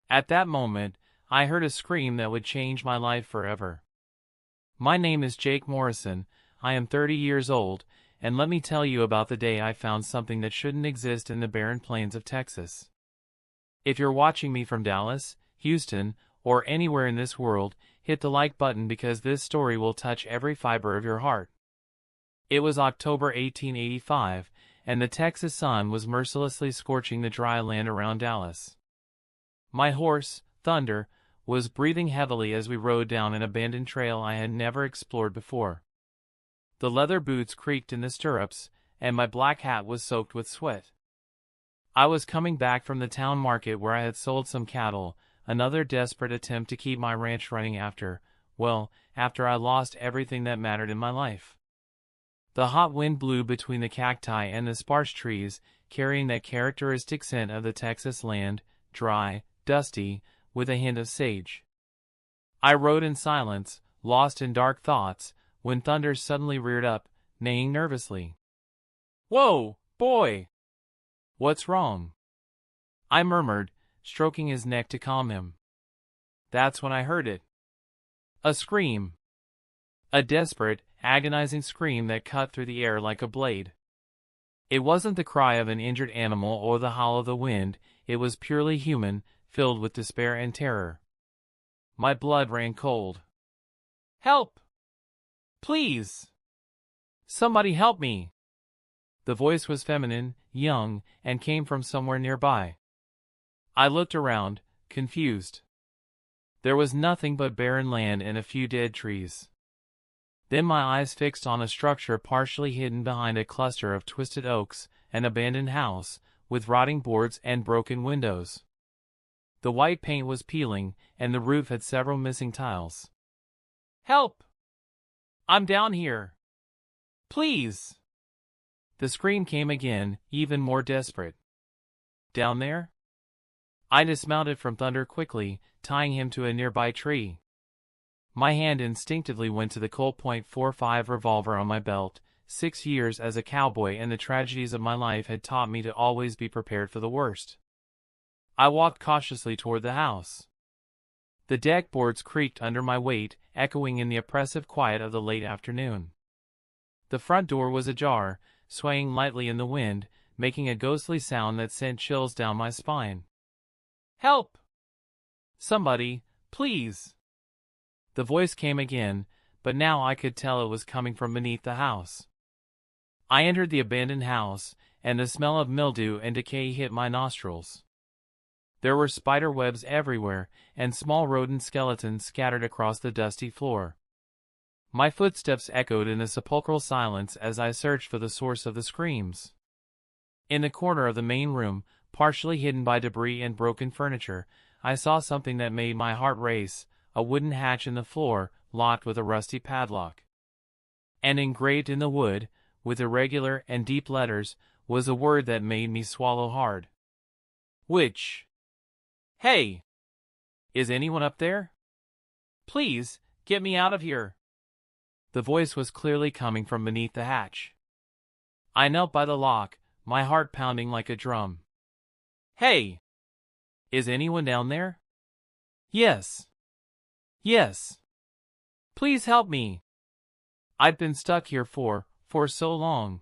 At that moment, I heard a scream that would change my life forever. My name is Jake Morrison, I am 30 years old, and let me tell you about the day I found something that shouldn't exist in the barren plains of Texas. If you're watching me from Dallas, Houston, or anywhere in this world, hit the like button because this story will touch every fiber of your heart. It was October 1885, and the Texas sun was mercilessly scorching the dry land around Dallas. My horse, Thunder, was breathing heavily as we rode down an abandoned trail I had never explored before. The leather boots creaked in the stirrups, and my black hat was soaked with sweat. I was coming back from the town market where I had sold some cattle, another desperate attempt to keep my ranch running after I lost everything that mattered in my life. The hot wind blew between the cacti and the sparse trees, carrying that characteristic scent of the Texas land, dry, dusty, with a hint of sage. I rode in silence, lost in dark thoughts, when Thunder suddenly reared up, neighing nervously. "Whoa, boy! What's wrong?" I murmured, stroking his neck to calm him. That's when I heard it. A scream. A desperate, agonizing scream that cut through the air like a blade. It wasn't the cry of an injured animal or the howl of the wind, it was purely human, filled with despair and terror. My blood ran cold. "Help! Please! Somebody help me!" The voice was feminine, young, and came from somewhere nearby. I looked around, confused. There was nothing but barren land and a few dead trees. Then my eyes fixed on a structure partially hidden behind a cluster of twisted oaks, an abandoned house, with rotting boards and broken windows. The white paint was peeling, and the roof had several missing tiles. "Help! I'm down here! Please!" The scream came again, even more desperate. "Down there?" I dismounted from Thunder quickly, tying him to a nearby tree. My hand instinctively went to the Colt .45 revolver on my belt. 6 years as a cowboy and the tragedies of my life had taught me to always be prepared for the worst. I walked cautiously toward the house. The deck boards creaked under my weight, echoing in the oppressive quiet of the late afternoon. The front door was ajar, swaying lightly in the wind, making a ghostly sound that sent chills down my spine. "Help! Somebody, please!" The voice came again, but now I could tell it was coming from beneath the house. I entered the abandoned house, and the smell of mildew and decay hit my nostrils. There were spider webs everywhere, and small rodent skeletons scattered across the dusty floor. My footsteps echoed in a sepulchral silence as I searched for the source of the screams. In the corner of the main room, partially hidden by debris and broken furniture, I saw something that made my heart race, a wooden hatch in the floor, locked with a rusty padlock. And engraved in the wood, with irregular and deep letters, was a word that made me swallow hard. "Witch! Hey! Is anyone up there? Please, get me out of here!" The voice was clearly coming from beneath the hatch. I knelt by the lock, my heart pounding like a drum. "Hey! Is anyone down there? Yes! Yes! Please help me! I've been stuck here for so long."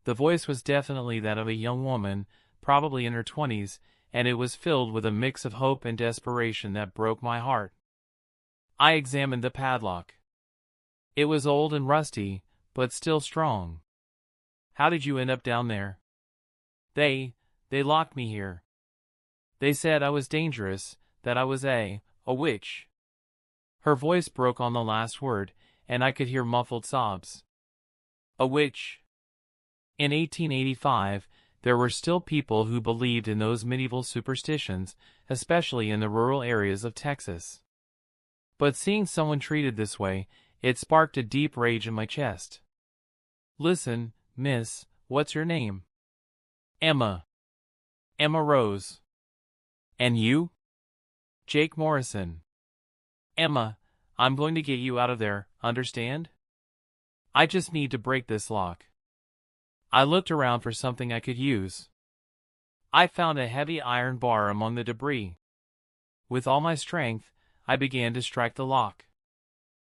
The voice was definitely that of a young woman, probably in her 20s, and it was filled with a mix of hope and desperation that broke my heart. I examined the padlock. It was old and rusty, but still strong. "How did you end up down there?" They locked me here. They said I was dangerous, that I was a witch." Her voice broke on the last word, and I could hear muffled sobs. A witch. In 1885, there were still people who believed in those medieval superstitions, especially in the rural areas of Texas. But seeing someone treated this way, it sparked a deep rage in my chest. "Listen, miss, what's your name?" "Emma. Emma Rose." "And you?" "Jake Morrison." "Emma, I'm going to get you out of there, understand? I just need to break this lock." I looked around for something I could use. I found a heavy iron bar among the debris. With all my strength, I began to strike the lock.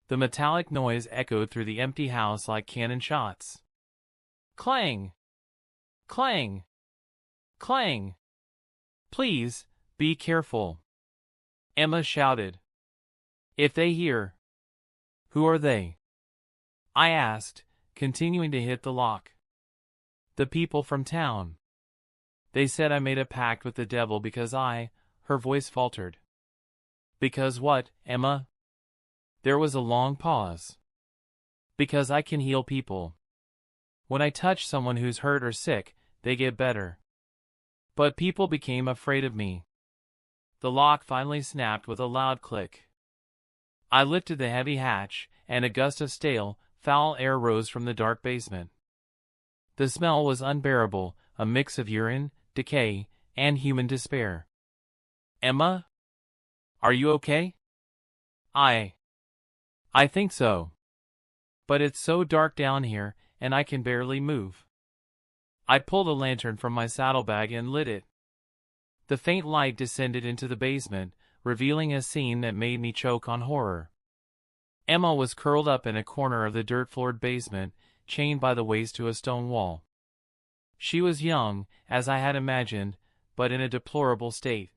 The metallic noise echoed through the empty house like cannon shots. Clang! Clang! Clang! Please, be careful, Emma shouted. If they hear. Who are they? I asked, continuing to hit the lock. The people from town. They said I made a pact with the devil because her voice faltered. Because what, Emma? There was a long pause. Because I can heal people. When I touch someone who's hurt or sick, they get better. But people became afraid of me. The lock finally snapped with a loud click. I lifted the heavy hatch, and a gust of stale, foul air rose from the dark basement. The smell was unbearable, a mix of urine, decay, and human despair. Emma? Are you okay? I think so. But it's so dark down here, and I can barely move. I pulled a lantern from my saddlebag and lit it. The faint light descended into the basement, revealing a scene that made me choke on horror. Emma was curled up in a corner of the dirt-floored basement, chained by the waist to a stone wall. She was young, as I had imagined, but in a deplorable state.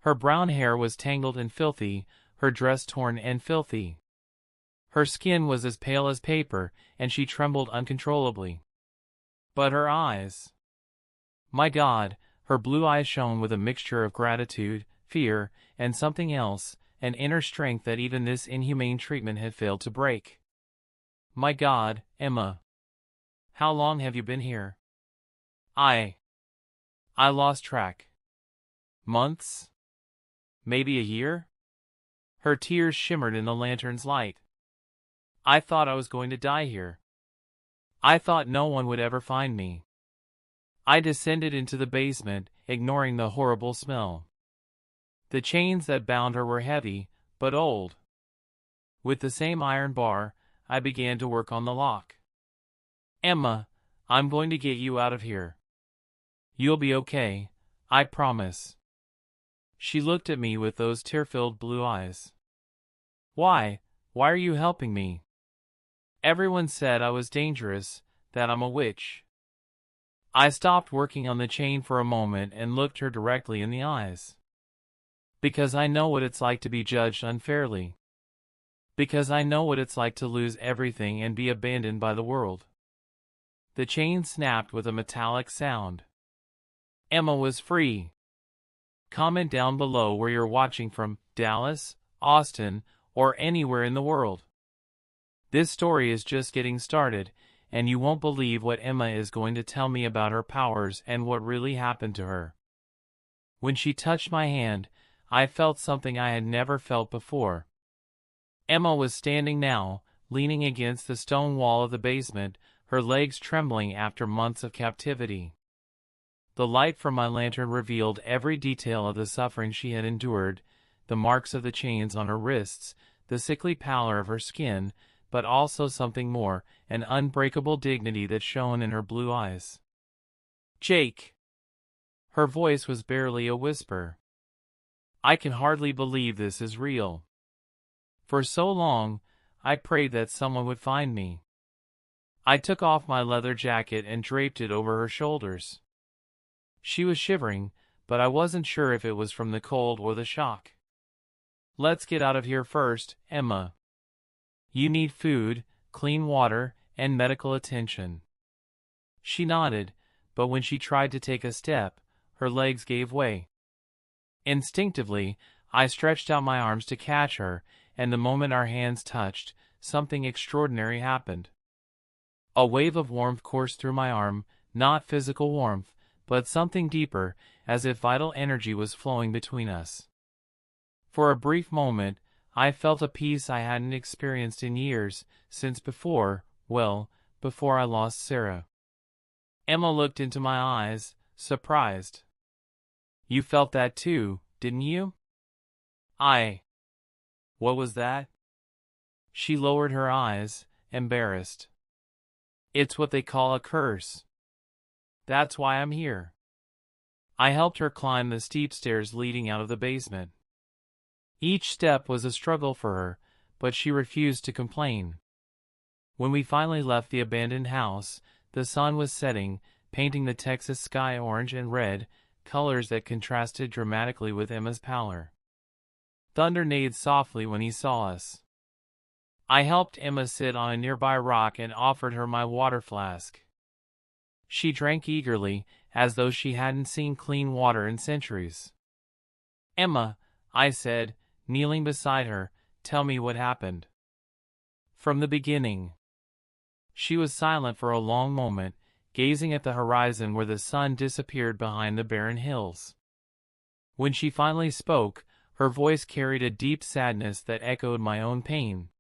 Her brown hair was tangled and filthy, her dress torn and filthy. Her skin was as pale as paper, and she trembled uncontrollably. But her eyes... My God, her blue eyes shone with a mixture of gratitude, fear, and something else, an inner strength that even this inhumane treatment had failed to break. My God, Emma. How long have you been here? I lost track. Months? Maybe a year? Her tears shimmered in the lantern's light. I thought I was going to die here. I thought no one would ever find me. I descended into the basement, ignoring the horrible smell. The chains that bound her were heavy, but old. With the same iron bar, I began to work on the lock. Emma, I'm going to get you out of here. You'll be okay, I promise. She looked at me with those tear-filled blue eyes. Why are you helping me? Everyone said I was dangerous, that I'm a witch. I stopped working on the chain for a moment and looked her directly in the eyes. Because I know what it's like to be judged unfairly. Because I know what it's like to lose everything and be abandoned by the world. The chain snapped with a metallic sound. Emma was free. Comment down below where you're watching from, Dallas, Austin, or anywhere in the world. This story is just getting started, and you won't believe what Emma is going to tell me about her powers and what really happened to her. When she touched my hand, I felt something I had never felt before. Emma was standing now, leaning against the stone wall of the basement, her legs trembling after months of captivity. The light from my lantern revealed every detail of the suffering she had endured, the marks of the chains on her wrists, the sickly pallor of her skin, but also something more, an unbreakable dignity that shone in her blue eyes. Jake! Her voice was barely a whisper. I can hardly believe this is real. For so long, I prayed that someone would find me. I took off my leather jacket and draped it over her shoulders. She was shivering, but I wasn't sure if it was from the cold or the shock. Let's get out of here first, Emma. You need food, clean water, and medical attention. She nodded, but when she tried to take a step, her legs gave way. Instinctively, I stretched out my arms to catch her, and the moment our hands touched, something extraordinary happened. A wave of warmth coursed through my arm, not physical warmth, but something deeper, as if vital energy was flowing between us. For a brief moment, I felt a peace I hadn't experienced in years, since before I lost Sarah. Emma looked into my eyes, surprised. You felt that too, didn't you? What was that? She lowered her eyes, embarrassed. It's what they call a curse. That's why I'm here. I helped her climb the steep stairs leading out of the basement. Each step was a struggle for her, but she refused to complain. When we finally left the abandoned house, the sun was setting, painting the Texas sky orange and red, colors that contrasted dramatically with Emma's pallor. Thunder neighed softly when he saw us. I helped Emma sit on a nearby rock and offered her my water flask. She drank eagerly, as though she hadn't seen clean water in centuries. "Emma," I said, kneeling beside her, "tell me what happened." "From the beginning." She was silent for a long moment, gazing at the horizon where the sun disappeared behind the barren hills. When she finally spoke, her voice carried a deep sadness that echoed my own pain.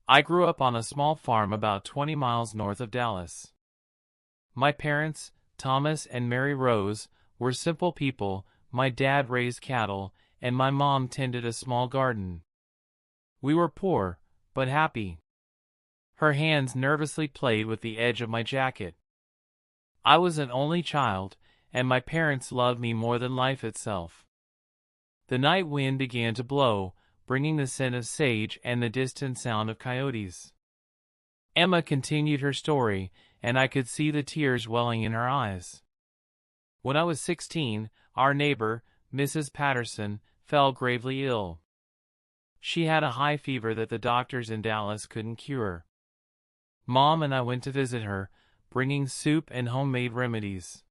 "I grew up on a small farm about 20 miles north of Dallas. My parents, Thomas and Mary Rose, were simple people. My dad raised cattle, and my mom tended a small garden. We were poor, but happy." Her hands nervously played with the edge of my jacket. "I was an only child, and my parents loved me more than life itself." The night wind began to blow, bringing the scent of sage and the distant sound of coyotes. Emma continued her story, and I could see the tears welling in her eyes. "When I was 16, our neighbor, Mrs. Patterson, fell gravely ill. She had a high fever that the doctors in Dallas couldn't cure. Mom and I went to visit her, bringing soup and homemade remedies."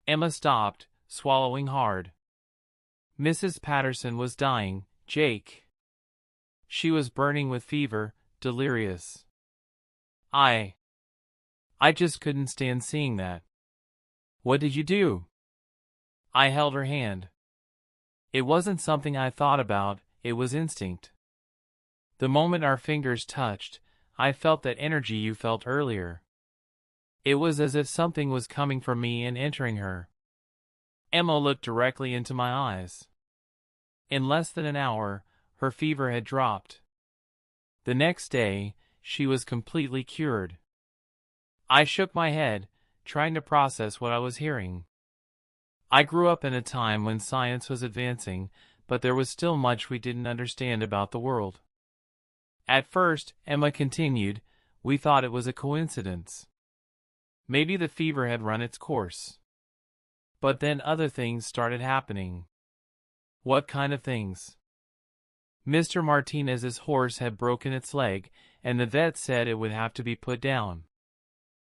Emma stopped, swallowing hard. "Mrs. Patterson was dying, Jake. She was burning with fever, delirious. I just couldn't stand seeing that." "What did you do?" I held her hand. "It wasn't something I thought about, it was instinct. The moment our fingers touched, I felt that energy you felt earlier. It was as if something was coming from me and entering her." Emma looked directly into my eyes. In less than an hour, her fever had dropped. The next day, she was completely cured. I shook my head, trying to process what I was hearing. I grew up in a time when science was advancing, but there was still much we didn't understand about the world. "At first," Emma continued, "we thought it was a coincidence. Maybe the fever had run its course. But then other things started happening." "What kind of things?" "Mr. Martinez's horse had broken its leg, and the vet said it would have to be put down.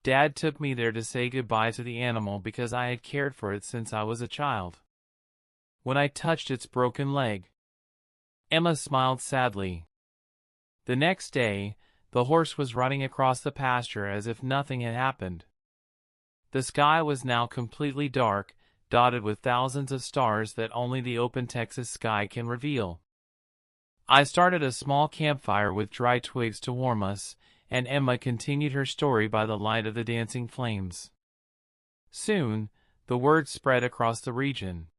Dad took me there to say goodbye to the animal because I had cared for it since I was a child. When I touched its broken leg..." Emma smiled sadly. "The next day, the horse was running across the pasture as if nothing had happened. The sky was now completely dark, dotted with thousands of stars that only the open Texas sky can reveal. I started a small campfire with dry twigs to warm us, and Emma continued her story by the light of the dancing flames. Soon, the word spread across the region.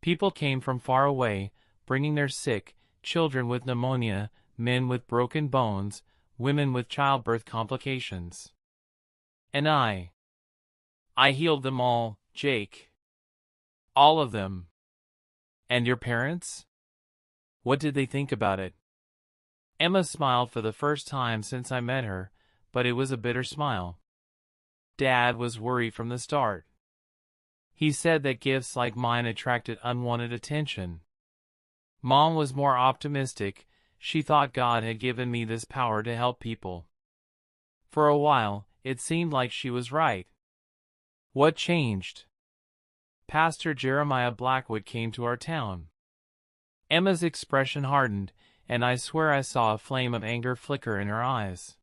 People came from far away, bringing their sick, children with pneumonia, men with broken bones, women with childbirth complications. And I healed them all, Jake. All of them." "And your parents? What did they think about it?" Emma smiled for the first time since I met her, but it was a bitter smile. "Dad was worried from the start. He said that gifts like mine attracted unwanted attention. Mom was more optimistic. She thought God had given me this power to help people. For a while, it seemed like she was right." "What changed?" "Pastor Jeremiah Blackwood came to our town." Emma's expression hardened, and I swear I saw a flame of anger flicker in her eyes.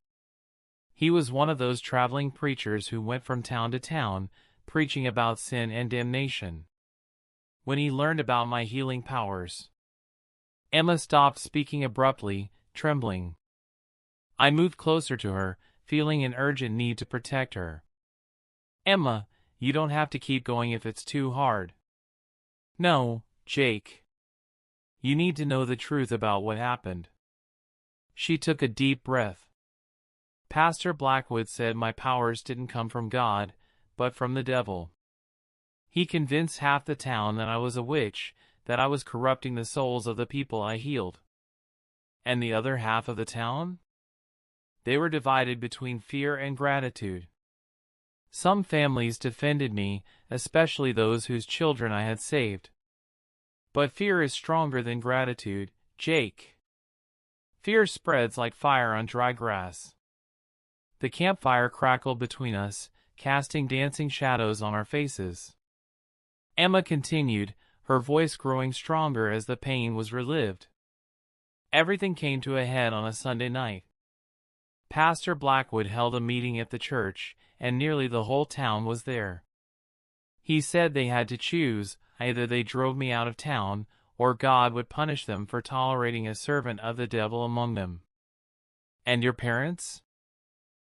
"He was one of those traveling preachers who went from town to town, preaching about sin and damnation. When he learned about my healing powers..." Emma stopped speaking abruptly, trembling. I moved closer to her, feeling an urgent need to protect her. "Emma, you don't have to keep going if it's too hard." "No, Jake. You need to know the truth about what happened." She took a deep breath. "Pastor Blackwood said my powers didn't come from God, but from the devil. He convinced half the town that I was a witch, that I was corrupting the souls of the people I healed. And the other half of the town? They were divided between fear and gratitude. Some families defended me, especially those whose children I had saved. But fear is stronger than gratitude, Jake. Fear spreads like fire on dry grass. The campfire crackled between us, casting dancing shadows on our faces. Emma continued, her voice growing stronger as the pain was relived. Everything came to a head on a Sunday night. Pastor Blackwood held a meeting at the church, and nearly the whole town was there. He said they had to choose, either they drove me out of town, or God would punish them for tolerating a servant of the devil among them. And your parents?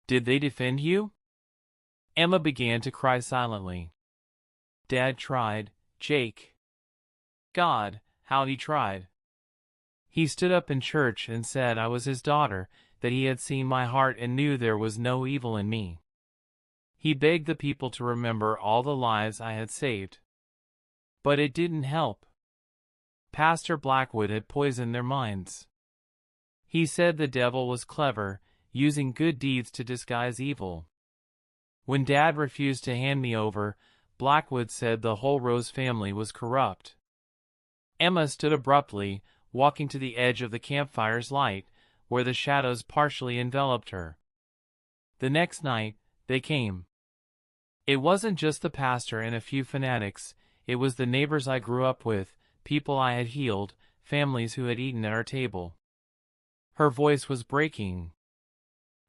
Did they defend you? Emma began to cry silently. Dad tried, Jake. God, how he tried. He stood up in church and said I was his daughter, that he had seen my heart and knew there was no evil in me. He begged the people to remember all the lives I had saved. But it didn't help. Pastor Blackwood had poisoned their minds. He said the devil was clever, using good deeds to disguise evil. When Dad refused to hand me over, Blackwood said the whole Rose family was corrupt. Emma stood abruptly, walking to the edge of the campfire's light, where the shadows partially enveloped her. The next night, they came. It wasn't just the pastor and a few fanatics, it was the neighbors I grew up with, people I had healed, families who had eaten at our table. Her voice was breaking.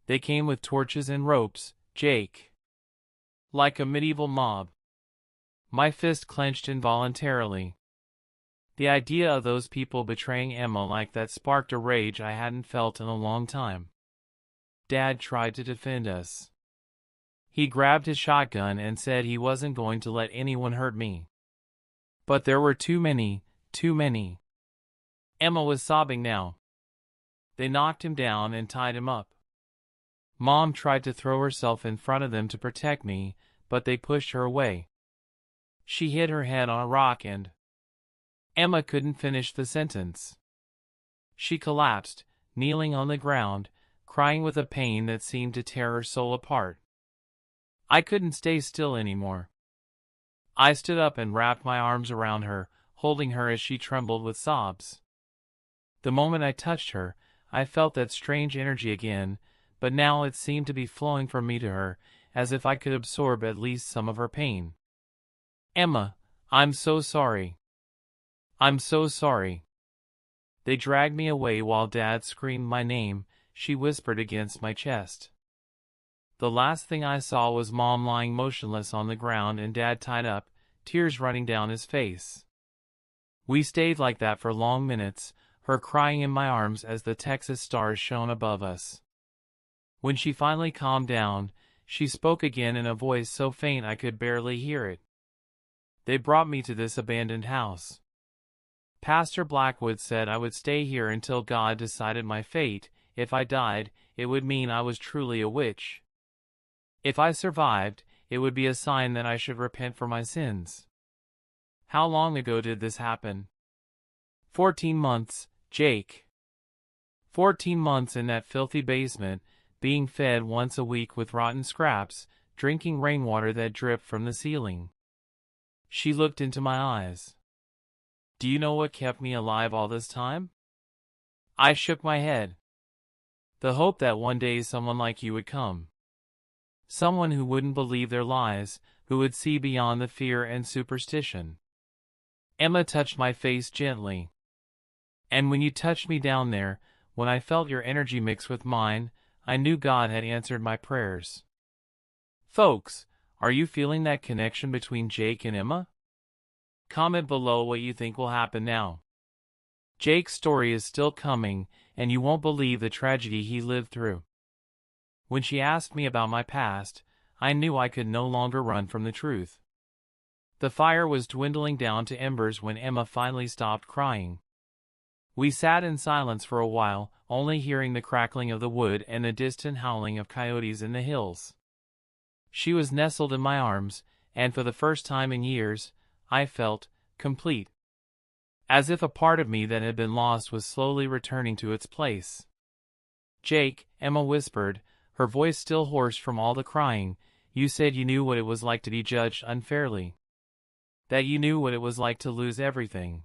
They came with torches and ropes, Jake. Like a medieval mob. My fist clenched involuntarily. The idea of those people betraying Emma like that sparked a rage I hadn't felt in a long time. Dad tried to defend us. He grabbed his shotgun and said he wasn't going to let anyone hurt me. But there were too many, too many. Emma was sobbing now. They knocked him down and tied him up. Mom tried to throw herself in front of them to protect me, but they pushed her away. She hit her head on a rock and... Emma couldn't finish the sentence. She collapsed, kneeling on the ground, crying with a pain that seemed to tear her soul apart. I couldn't stay still anymore. I stood up and wrapped my arms around her, holding her as she trembled with sobs. The moment I touched her, I felt that strange energy again, but now it seemed to be flowing from me to her, as if I could absorb at least some of her pain. Emma, I'm so sorry. I'm so sorry. They dragged me away while Dad screamed my name, she whispered against my chest. The last thing I saw was Mom lying motionless on the ground and Dad tied up, tears running down his face. We stayed like that for long minutes, her crying in my arms as the Texas stars shone above us. When she finally calmed down, she spoke again in a voice so faint I could barely hear it. They brought me to this abandoned house. Pastor Blackwood said I would stay here until God decided my fate. If I died, it would mean I was truly a witch. If I survived, it would be a sign that I should repent for my sins. How long ago did this happen? 14 months, Jake. 14 months in that filthy basement, being fed once a week with rotten scraps, drinking rainwater that dripped from the ceiling. She looked into my eyes. Do you know what kept me alive all this time? I shook my head. The hope that one day someone like you would come. Someone who wouldn't believe their lies, who would see beyond the fear and superstition. Emma touched my face gently. And when you touched me down there, when I felt your energy mix with mine, I knew God had answered my prayers. Folks, are you feeling that connection between Jake and Emma? Comment below what you think will happen now. Jake's story is still coming, and you won't believe the tragedy he lived through. When she asked me about my past, I knew I could no longer run from the truth. The fire was dwindling down to embers when Emma finally stopped crying. We sat in silence for a while, only hearing the crackling of the wood and the distant howling of coyotes in the hills. She was nestled in my arms, and for the first time in years, I felt complete. as if a part of me that had been lost was slowly returning to its place. "Jake," Emma whispered, her voice still hoarse from all the crying, "you said you knew what it was like to be judged unfairly. That you knew what it was like to lose everything."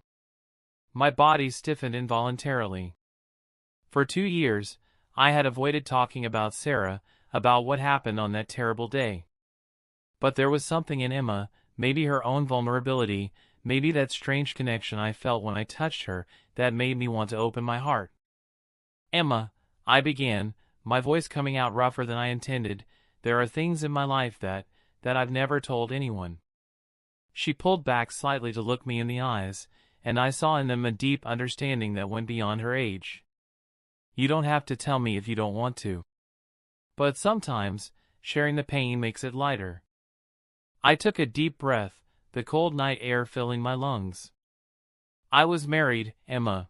My body stiffened involuntarily. For 2 years, I had avoided talking about Sarah, about what happened on that terrible day. But there was something in Emma, maybe her own vulnerability, maybe that strange connection I felt when I touched her, that made me want to open my heart. "Emma," I began, my voice coming out rougher than I intended, "there are things in my life that I've never told anyone." She pulled back slightly to look me in the eyes, and I saw in them a deep understanding that went beyond her age. "You don't have to tell me if you don't want to. But sometimes, sharing the pain makes it lighter." I took a deep breath, the cold night air filling my lungs. "I was married, Emma.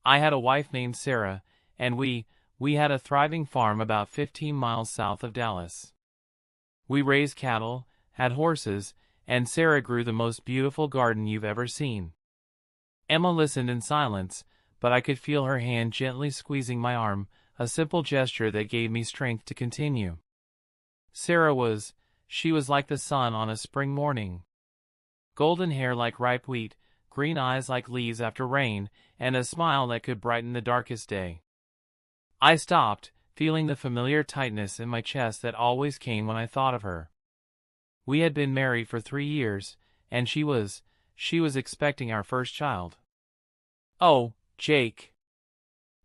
I had a wife named Sarah, and we had a thriving farm about 15 miles south of Dallas. We raised cattle, had horses, and Sarah grew the most beautiful garden you've ever seen." Emma listened in silence, but I could feel her hand gently squeezing my arm, a simple gesture that gave me strength to continue. She was like the sun on a spring morning. Golden hair like ripe wheat, green eyes like leaves after rain, and a smile that could brighten the darkest day. I stopped, feeling the familiar tightness in my chest that always came when I thought of her. We had been married for 3 years, and she was expecting our first child. "Oh, Jake,"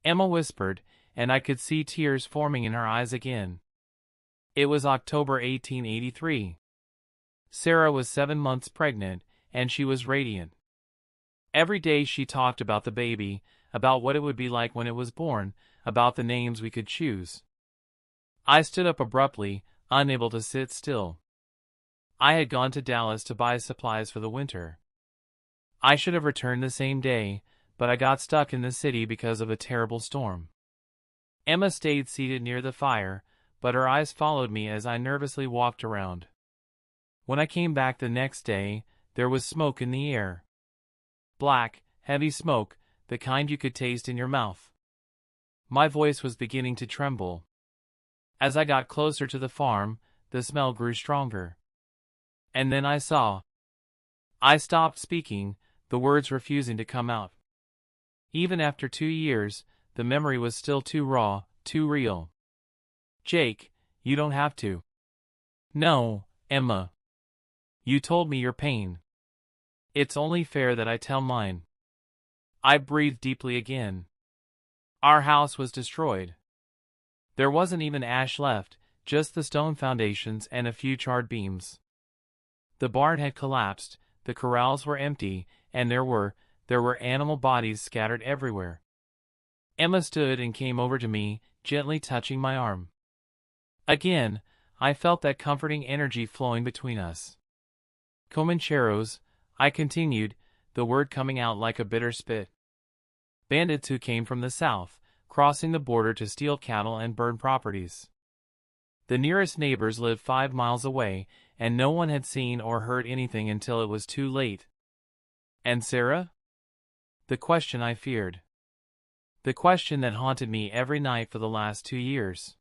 Emma whispered, and I could see tears forming in her eyes again. It was October 1883. Sarah was 7 months pregnant, and she was radiant. Every day she talked about the baby, about what it would be like when it was born, about the names we could choose. I stood up abruptly, unable to sit still. I had gone to Dallas to buy supplies for the winter. I should have returned the same day, but I got stuck in the city because of a terrible storm. Emma stayed seated near the fire, but her eyes followed me as I nervously walked around. When I came back the next day, there was smoke in the air. Black, heavy smoke, the kind you could taste in your mouth. My voice was beginning to tremble. As I got closer to the farm, the smell grew stronger. And then I saw. I stopped speaking, the words refusing to come out. Even after 2 years, the memory was still too raw, too real. "Jake, you don't have to." "No, Emma. You told me your pain. It's only fair that I tell mine." I breathed deeply again. Our house was destroyed. There wasn't even ash left, just the stone foundations and a few charred beams. The barn had collapsed, the corrals were empty, and there were animal bodies scattered everywhere. Emma stood and came over to me, gently touching my arm. Again, I felt that comforting energy flowing between us. "Comancheros," I continued, the word coming out like a bitter spit. "Bandits who came from the south, crossing the border to steal cattle and burn properties. The nearest neighbors lived 5 miles away, and no one had seen or heard anything until it was too late." "And Sarah?" The question I feared. The question that haunted me every night for the last 2 years.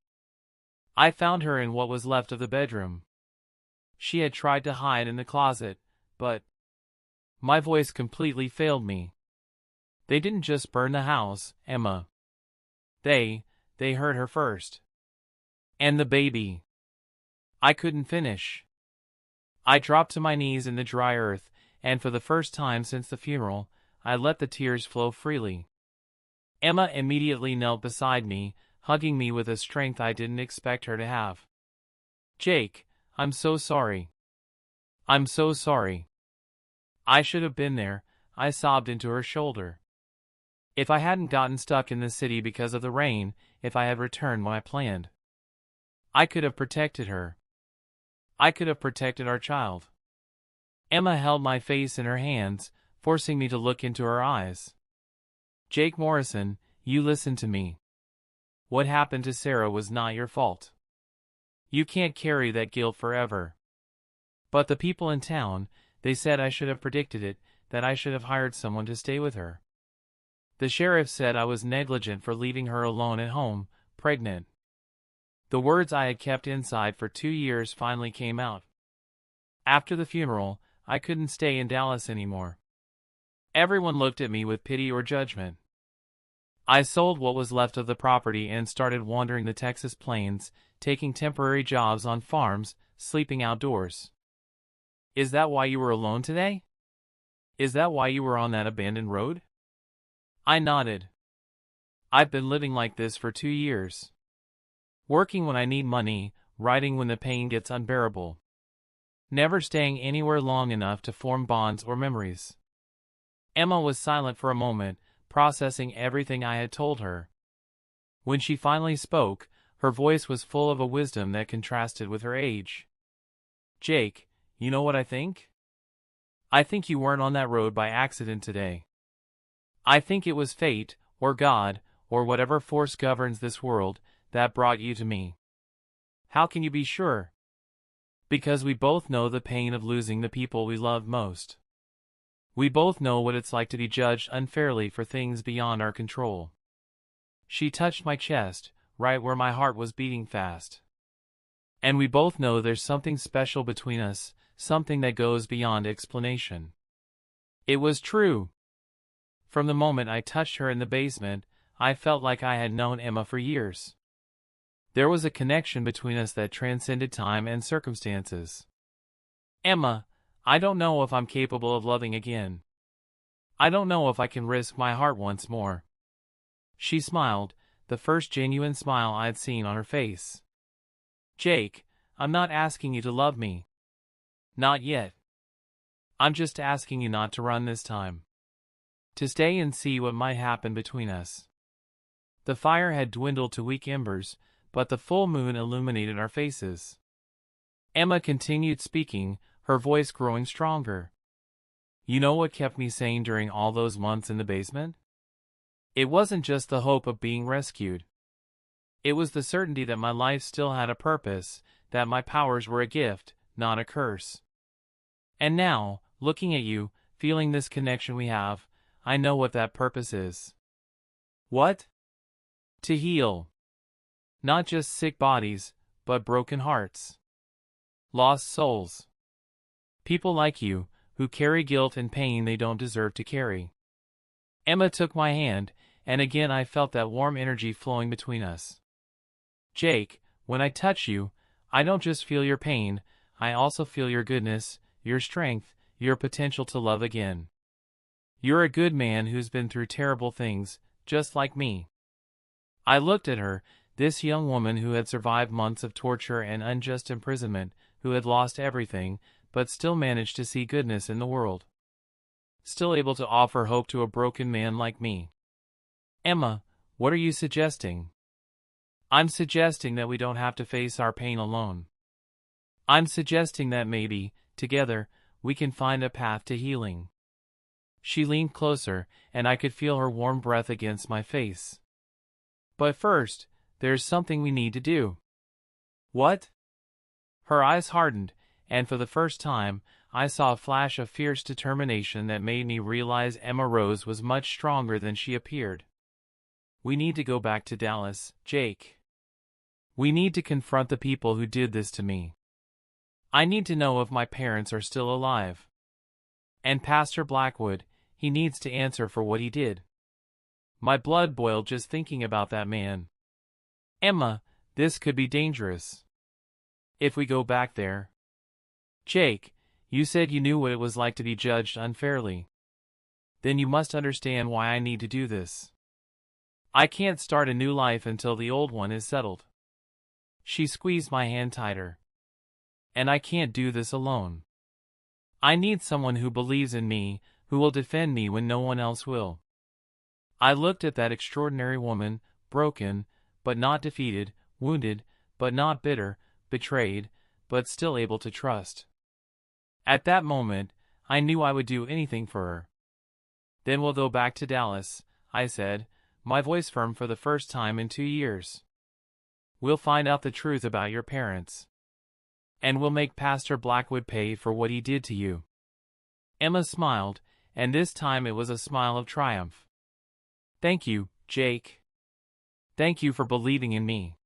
I found her in what was left of the bedroom. She had tried to hide in the closet, but my voice completely failed me. "They didn't just burn the house, Emma. They hurt her first. And the baby." I couldn't finish. I dropped to my knees in the dry earth, and for the first time since the funeral, I let the tears flow freely. Emma immediately knelt beside me, hugging me with a strength I didn't expect her to have. "Jake, I'm so sorry. I'm so sorry. I should have been there," I sobbed into her shoulder. "If I hadn't gotten stuck in the city because of the rain, if I had returned when I planned, I could have protected her. I could have protected our child." Emma held my face in her hands, forcing me to look into her eyes. "Jake Morrison, you listen to me. What happened to Sarah was not your fault. You can't carry that guilt forever. But the people in town, they said I should have predicted it, that I should have hired someone to stay with her. The sheriff said I was negligent for leaving her alone at home, pregnant. The words I had kept inside for 2 years finally came out. After the funeral, I couldn't stay in Dallas anymore. Everyone looked at me with pity or judgment. I sold what was left of the property and started wandering the Texas plains, taking temporary jobs on farms, sleeping outdoors. Is that why you were alone today? Is that why you were on that abandoned road? I nodded. I've been living like this for 2 years. Working when I need money, writing when the pain gets unbearable. Never staying anywhere long enough to form bonds or memories. Emma was silent for a moment, processing everything I had told her. When she finally spoke, her voice was full of a wisdom that contrasted with her age. Jake, you know what I think? I think you weren't on that road by accident today. I think it was fate, or God, or whatever force governs this world, that brought you to me. How can you be sure? Because we both know the pain of losing the people we love most. We both know what it's like to be judged unfairly for things beyond our control. She touched my chest, right where my heart was beating fast. And we both know there's something special between us, something that goes beyond explanation. It was true. From the moment I touched her in the basement, I felt like I had known Emma for years. There was a connection between us that transcended time and circumstances. Emma, I don't know if I'm capable of loving again. I don't know if I can risk my heart once more. She smiled, the first genuine smile I'd seen on her face. Jake, I'm not asking you to love me. Not yet. I'm just asking you not to run this time. To stay and see what might happen between us. The fire had dwindled to weak embers, but the full moon illuminated our faces. Emma continued speaking, her voice growing stronger. You know what kept me sane during all those months in the basement? It wasn't just the hope of being rescued. It was the certainty that my life still had a purpose, that my powers were a gift, not a curse. And now, looking at you, feeling this connection we have, I know what that purpose is. What? To heal. Not just sick bodies, but broken hearts. Lost souls. People like you, who carry guilt and pain they don't deserve to carry. Emma took my hand, and again I felt that warm energy flowing between us. Jake, when I touch you, I don't just feel your pain, I also feel your goodness, your strength, your potential to love again. You're a good man who's been through terrible things, just like me. I looked at her, this young woman who had survived months of torture and unjust imprisonment, who had lost everything, but still managed to see goodness in the world. Still able to offer hope to a broken man like me. Emma, what are you suggesting? I'm suggesting that we don't have to face our pain alone. I'm suggesting that maybe, together, we can find a path to healing. She leaned closer, and I could feel her warm breath against my face. But first, there's something we need to do. What? Her eyes hardened, and for the first time, I saw a flash of fierce determination that made me realize Emma Rose was much stronger than she appeared. We need to go back to Dallas, Jake. We need to confront the people who did this to me. I need to know if my parents are still alive. And Pastor Blackwood, he needs to answer for what he did. My blood boiled just thinking about that man. Emma, this could be dangerous. If we go back there. Jake, you said you knew what it was like to be judged unfairly. Then you must understand why I need to do this. I can't start a new life until the old one is settled. She squeezed my hand tighter. And I can't do this alone. I need someone who believes in me, who will defend me when no one else will. I looked at that extraordinary woman, broken, but not defeated, wounded, but not bitter, betrayed, but still able to trust. At that moment, I knew I would do anything for her. Then we'll go back to Dallas, I said, my voice firm for the first time in 2 years. We'll find out the truth about your parents. And we'll make Pastor Blackwood pay for what he did to you. Emma smiled, and this time it was a smile of triumph. "Thank you, Jake. Thank you for believing in me."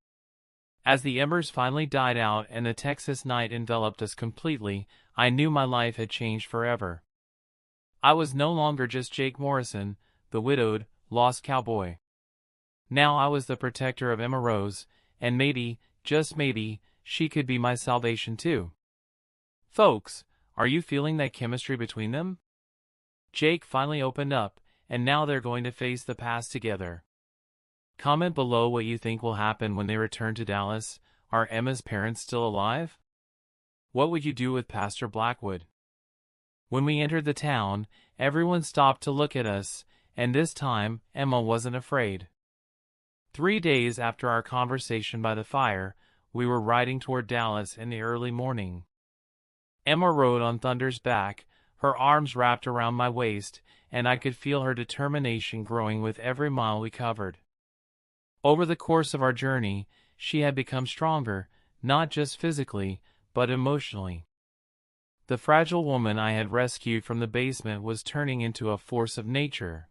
As the embers finally died out and the Texas night enveloped us completely, I knew my life had changed forever. I was no longer just Jake Morrison, the widowed, lost cowboy. Now I was the protector of Emma Rose, and maybe, just maybe, she could be my salvation too. Folks, are you feeling that chemistry between them? Jake finally opened up, and now they're going to face the past together. Comment below what you think will happen when they return to Dallas. Are Emma's parents still alive? What would you do with Pastor Blackwood? When we entered the town, everyone stopped to look at us, and this time, Emma wasn't afraid. 3 days after our conversation by the fire, we were riding toward Dallas in the early morning. Emma rode on Thunder's back, her arms wrapped around my waist, and I could feel her determination growing with every mile we covered. Over the course of our journey, she had become stronger, not just physically, but emotionally. The fragile woman I had rescued from the basement was turning into a force of nature.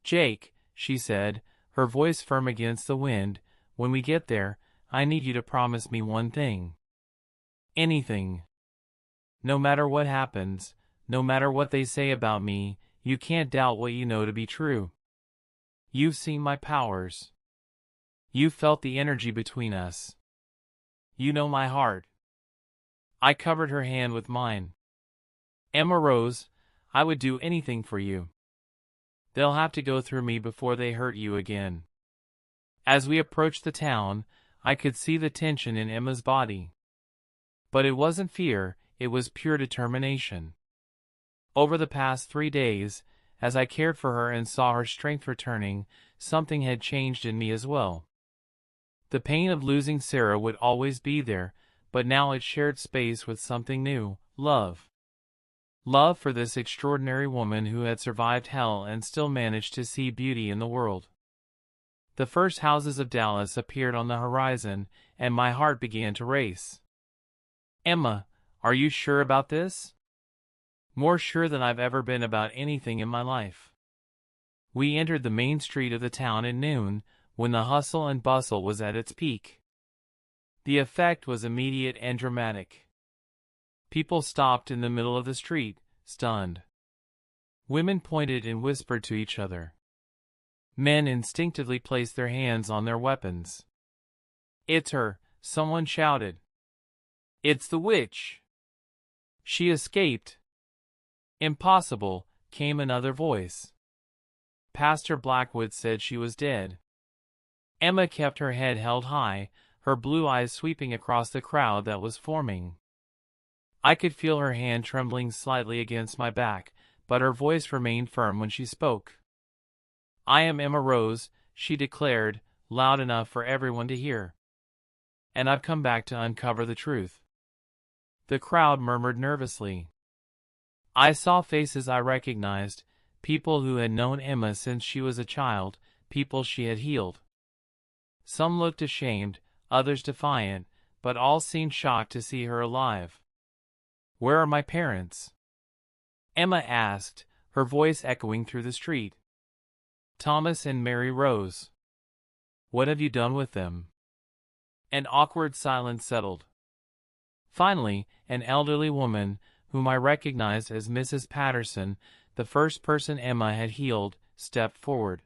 "Jake," she said, her voice firm against the wind, "when we get there, I need you to promise me one thing. Anything. No matter what happens, no matter what they say about me, you can't doubt what you know to be true. You've seen my powers. You felt the energy between us. You know my heart." I covered her hand with mine. "Emma Rose, I would do anything for you. They'll have to go through me before they hurt you again." As we approached the town, I could see the tension in Emma's body. But it wasn't fear, it was pure determination. Over the past 3 days, as I cared for her and saw her strength returning, something had changed in me as well. The pain of losing Sarah would always be there, but now it shared space with something new: love. Love for this extraordinary woman who had survived hell and still managed to see beauty in the world. The first houses of Dallas appeared on the horizon, and my heart began to race. "Emma, are you sure about this?" "More sure than I've ever been about anything in my life." We entered the main street of the town at noon, when the hustle and bustle was at its peak. The effect was immediate and dramatic. People stopped in the middle of the street, stunned. Women pointed and whispered to each other. Men instinctively placed their hands on their weapons. "It's her," someone shouted. "It's the witch. She escaped." "Impossible," came another voice. Pastor Blackwood said she was dead. Emma kept her head held high, her blue eyes sweeping across the crowd that was forming. I could feel her hand trembling slightly against my back, but her voice remained firm when she spoke. "I am Emma Rose," she declared, loud enough for everyone to hear. "And I've come back to uncover the truth." The crowd murmured nervously. I saw faces I recognized, people who had known Emma since she was a child, people she had healed. Some looked ashamed, others defiant, but all seemed shocked to see her alive. "Where are my parents?" Emma asked, her voice echoing through the street. "Thomas and Mary Rose. What have you done with them?" An awkward silence settled. Finally, an elderly woman, whom I recognized as Mrs. Patterson, the first person Emma had healed, stepped forward.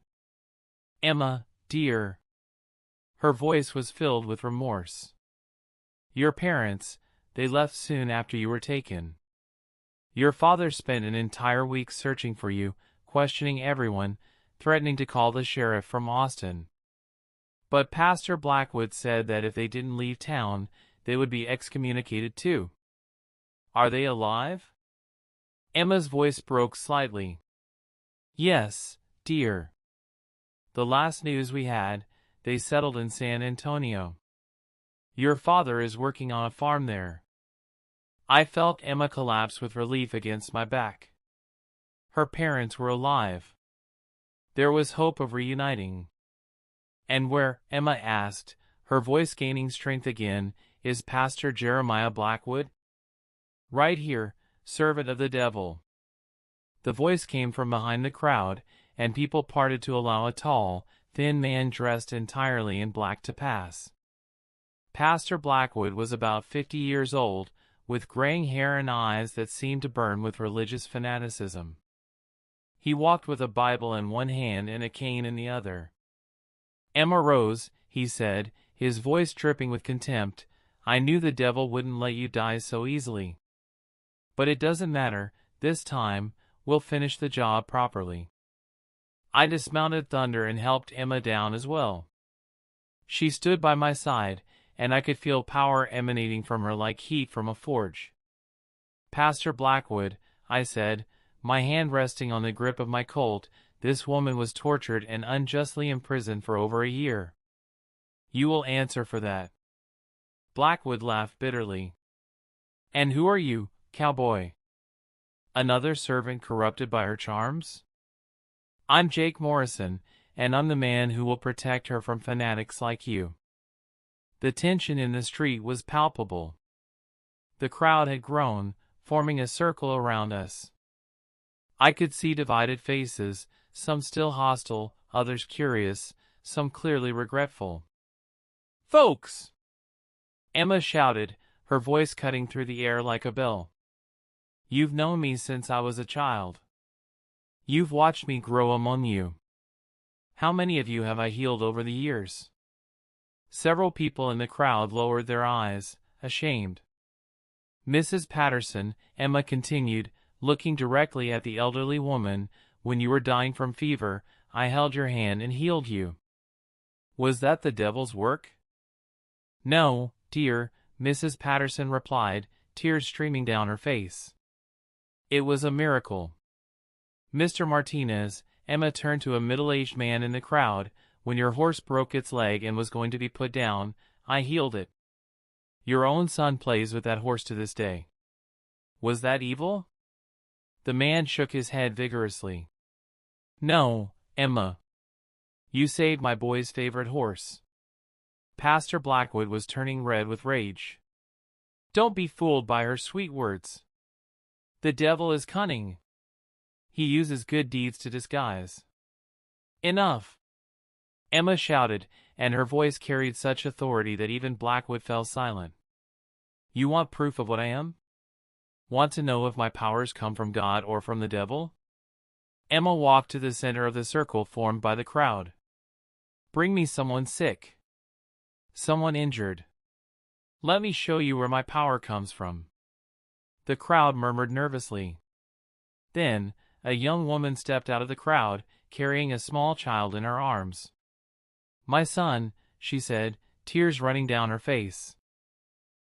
"Emma, dear." Her voice was filled with remorse. "Your parents, they left soon after you were taken. Your father spent an entire week searching for you, questioning everyone, threatening to call the sheriff from Austin. But Pastor Blackwood said that if they didn't leave town, they would be excommunicated too. Are they alive?" Emma's voice broke slightly. "Yes, dear. The last news we had, they settled in San Antonio. Your father is working on a farm there." I felt Emma collapse with relief against my back. Her parents were alive. There was hope of reuniting. "And where," Emma asked, her voice gaining strength again, "is Pastor Jeremiah Blackwood?" "Right here, servant of the devil." The voice came from behind the crowd, and people parted to allow a tall, thin man dressed entirely in black to pass. Pastor Blackwood was about 50 years old, with graying hair and eyes that seemed to burn with religious fanaticism. He walked with a Bible in one hand and a cane in the other. "Emma Rose," he said, his voice dripping with contempt, "I knew the devil wouldn't let you die so easily. But it doesn't matter, this time, we'll finish the job properly." I dismounted Thunder and helped Emma down as well. She stood by my side, and I could feel power emanating from her like heat from a forge. "Pastor Blackwood," I said, my hand resting on the grip of my Colt, "this woman was tortured and unjustly imprisoned for over a year. You will answer for that." Blackwood laughed bitterly. "And who are you, cowboy? Another servant corrupted by her charms?" "I'm Jake Morrison, and I'm the man who will protect her from fanatics like you." The tension in the street was palpable. The crowd had grown, forming a circle around us. I could see divided faces, some still hostile, others curious, some clearly regretful. "Folks!" Emma shouted, her voice cutting through the air like a bell. "You've known me since I was a child. You've watched me grow among you. How many of you have I healed over the years?" Several people in the crowd lowered their eyes, ashamed. "Mrs. Patterson," Emma continued, looking directly at the elderly woman, "when you were dying from fever, I held your hand and healed you. Was that the devil's work?" "No, dear," Mrs. Patterson replied, tears streaming down her face. "It was a miracle. Mr. Martinez," Emma turned to a middle-aged man in the crowd, "when your horse broke its leg and was going to be put down, I healed it. Your own son plays with that horse to this day. Was that evil?" The man shook his head vigorously. "No, Emma. You saved my boy's favorite horse." Pastor Blackwood was turning red with rage. "Don't be fooled by her sweet words. The devil is cunning. He uses good deeds to disguise." "Enough!" Emma shouted, and her voice carried such authority that even Blackwood fell silent. "You want proof of what I am? Want to know if my powers come from God or from the devil?" Emma walked to the center of the circle formed by the crowd. "Bring me someone sick. Someone injured. Let me show you where my power comes from." The crowd murmured nervously. Then, a young woman stepped out of the crowd, carrying a small child in her arms. "My son," she said, tears running down her face.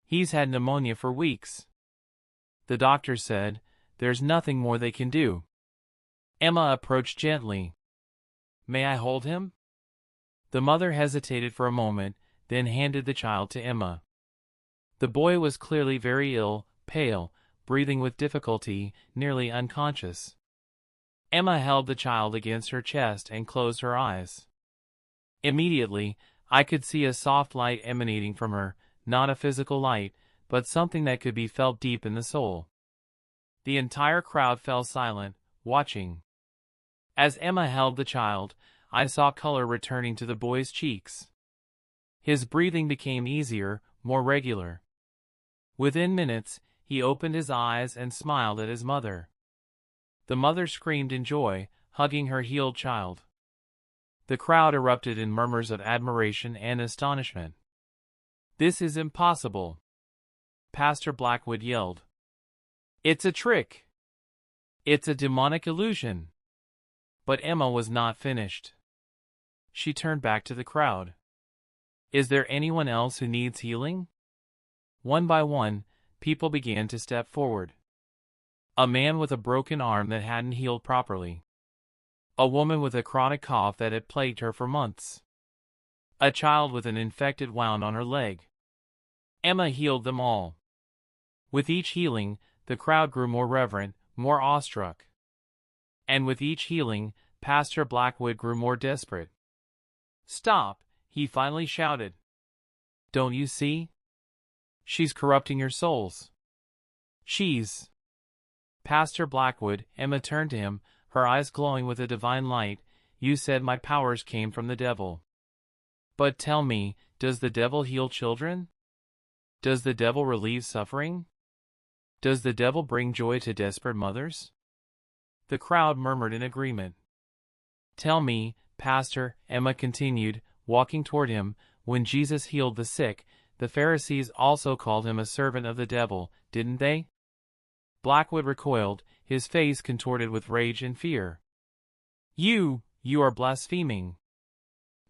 "He's had pneumonia for weeks. The doctor said, there's nothing more they can do." Emma approached gently. "May I hold him?" The mother hesitated for a moment, then handed the child to Emma. The boy was clearly very ill, pale, breathing with difficulty, nearly unconscious. Emma held the child against her chest and closed her eyes. Immediately, I could see a soft light emanating from her, not a physical light, but something that could be felt deep in the soul. The entire crowd fell silent, watching. As Emma held the child, I saw color returning to the boy's cheeks. His breathing became easier, more regular. Within minutes, he opened his eyes and smiled at his mother. The mother screamed in joy, hugging her healed child. The crowd erupted in murmurs of admiration and astonishment. "This is impossible!" Pastor Blackwood yelled. "It's a trick! It's a demonic illusion!" But Emma was not finished. She turned back to the crowd. "Is there anyone else who needs healing?" One by one, people began to step forward. A man with a broken arm that hadn't healed properly. A woman with a chronic cough that had plagued her for months. A child with an infected wound on her leg. Emma healed them all. With each healing, the crowd grew more reverent, more awestruck. And with each healing, Pastor Blackwood grew more desperate. "Stop," he finally shouted. "Don't you see? She's corrupting your souls. She's..." Pastor Blackwood, Emma turned to him, her eyes glowing with a divine light. You said my powers came from the devil. But tell me, does the devil heal children? Does the devil relieve suffering? Does the devil bring joy to desperate mothers? The crowd murmured in agreement. Tell me, Pastor, Emma continued, walking toward him, when Jesus healed the sick, the Pharisees also called him a servant of the devil, didn't they? Blackwood recoiled, his face contorted with rage and fear. You are blaspheming.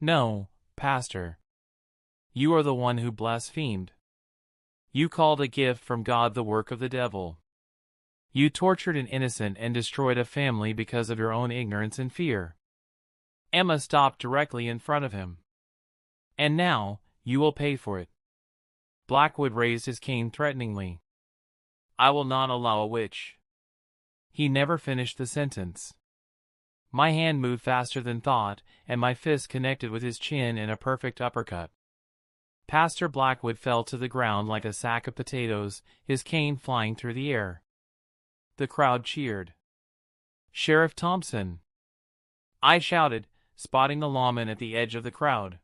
No, Pastor. You are the one who blasphemed. You called a gift from God the work of the devil. You tortured an innocent and destroyed a family because of your own ignorance and fear. Emma stopped directly in front of him. And now, you will pay for it. Blackwood raised his cane threateningly. I will not allow a witch. He never finished the sentence. My hand moved faster than thought, and my fist connected with his chin in a perfect uppercut. Pastor Blackwood fell to the ground like a sack of potatoes, his cane flying through the air. The crowd cheered. Sheriff Thompson! I shouted, spotting the lawman at the edge of the crowd.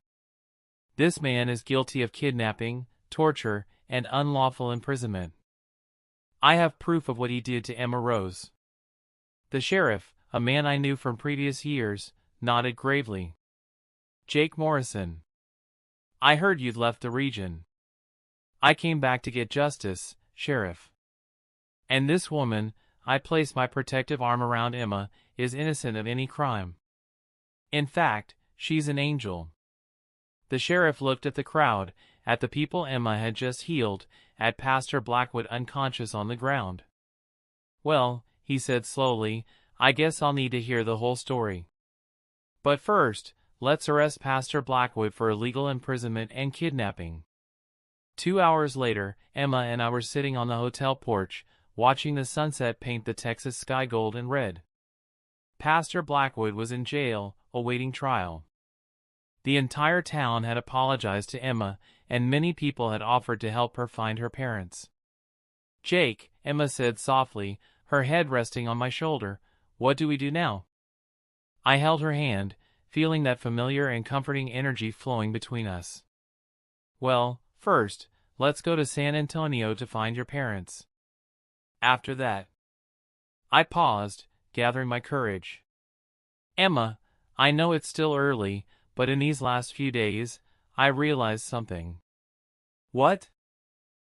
This man is guilty of kidnapping, torture, and unlawful imprisonment. I have proof of what he did to Emma Rose. The sheriff, a man I knew from previous years, nodded gravely. Jake Morrison. I heard you'd left the region. I came back to get justice, Sheriff. And this woman, I place my protective arm around Emma, is innocent of any crime. In fact, she's an angel. The sheriff looked at the crowd, at the people Emma had just healed, at Pastor Blackwood unconscious on the ground. Well, he said slowly, I guess I'll need to hear the whole story. But first, let's arrest Pastor Blackwood for illegal imprisonment and kidnapping. 2 hours later, Emma and I were sitting on the hotel porch, watching the sunset paint the Texas sky gold and red. Pastor Blackwood was in jail, awaiting trial. The entire town had apologized to Emma, and many people had offered to help her find her parents. Jake, Emma said softly, her head resting on my shoulder, what do we do now? I held her hand, feeling that familiar and comforting energy flowing between us. Well, first, let's go to San Antonio to find your parents. After that. I paused, gathering my courage. Emma, I know it's still early, but in these last few days, I realized something. What?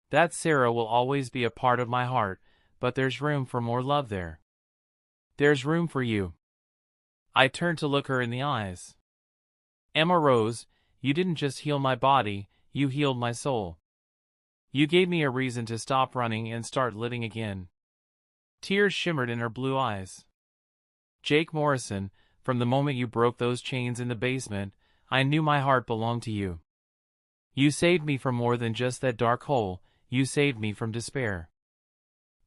That Sarah will always be a part of my heart, but there's room for more love there. There's room for you. I turned to look her in the eyes. Emma Rose, you didn't just heal my body, you healed my soul. You gave me a reason to stop running and start living again. Tears shimmered in her blue eyes. Jake Morrison, from the moment you broke those chains in the basement, I knew my heart belonged to you. You saved me from more than just that dark hole, you saved me from despair.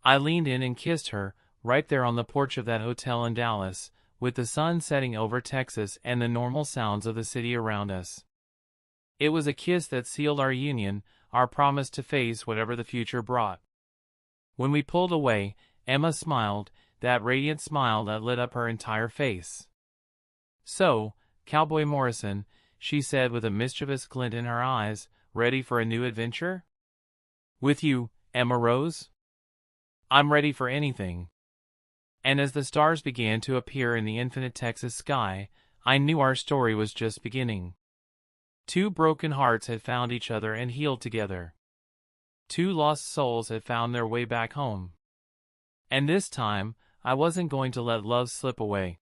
I leaned in and kissed her, right there on the porch of that hotel in Dallas, with the sun setting over Texas and the normal sounds of the city around us. It was a kiss that sealed our union, our promise to face whatever the future brought. When we pulled away, Emma smiled, that radiant smile that lit up her entire face. So, Cowboy Morrison, she said with a mischievous glint in her eyes, ready for a new adventure? With you, Emma Rose? I'm ready for anything. And as the stars began to appear in the infinite Texas sky, I knew our story was just beginning. 2 broken hearts had found each other and healed together. 2 lost souls had found their way back home. And this time, I wasn't going to let love slip away.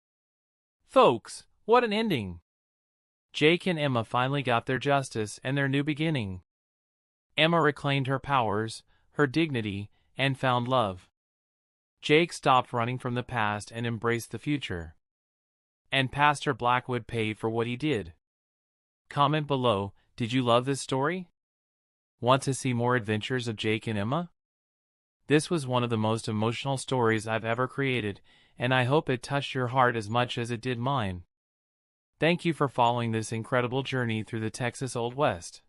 Folks, what an ending! Jake and Emma finally got their justice and their new beginning. Emma reclaimed her powers, her dignity, and found love. Jake stopped running from the past and embraced the future. And Pastor Blackwood paid for what he did. Comment below, did you love this story? Want to see more adventures of Jake and Emma? This was one of the most emotional stories I've ever created, and I hope it touched your heart as much as it did mine. Thank you for following this incredible journey through the Texas Old West.